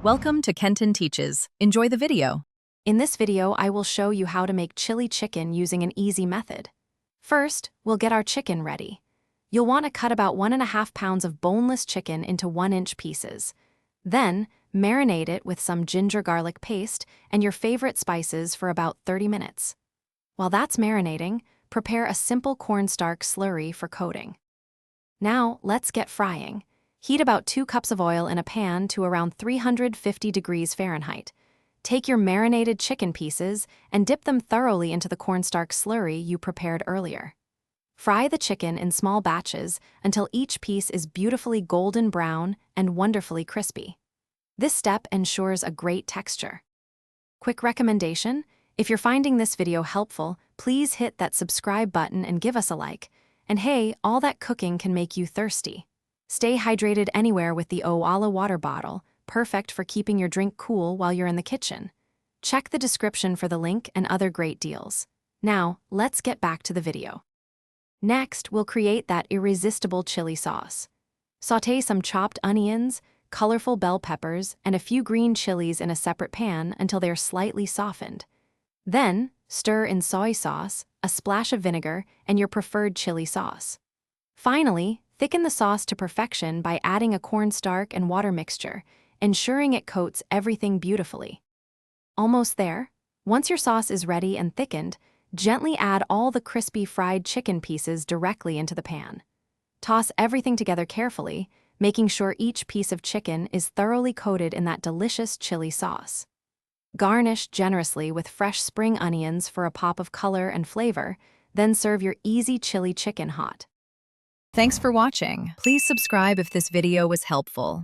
Welcome to Kenton Teaches. Enjoy the video. In this video, I will show you how to make chili chicken using an easy method. First, we'll get our chicken ready. You'll want to cut about 1.5 pounds of boneless chicken into 1-inch pieces. Then, marinate it with some ginger garlic paste and your favorite spices for about 30 minutes. While that's marinating, prepare a simple cornstarch slurry for coating. Now, let's get frying. Heat about 2 cups of oil in a pan to around 350 degrees Fahrenheit. Take your marinated chicken pieces and dip them thoroughly into the cornstarch slurry you prepared earlier. Fry the chicken in small batches until each piece is beautifully golden brown and wonderfully crispy. This step ensures a great texture. Quick recommendation: if you're finding this video helpful, please hit that subscribe button and give us a like. And hey, all that cooking can make you thirsty. Stay hydrated anywhere with the Owala water bottle, perfect for keeping your drink cool while you're in the kitchen. Check the description for the link and other great deals. Now, let's get back to the video. Next, we'll create that irresistible chili sauce. Sauté some chopped onions, colorful bell peppers, and a few green chilies in a separate pan until they're slightly softened. Then, stir in soy sauce, a splash of vinegar, and your preferred chili sauce. Finally, thicken the sauce to perfection by adding a cornstarch and water mixture, ensuring it coats everything beautifully. Almost there. Once your sauce is ready and thickened, gently add all the crispy fried chicken pieces directly into the pan. Toss everything together carefully, making sure each piece of chicken is thoroughly coated in that delicious chili sauce. Garnish generously with fresh spring onions for a pop of color and flavor, then serve your easy chili chicken hot. Thanks for watching. Please subscribe if this video was helpful.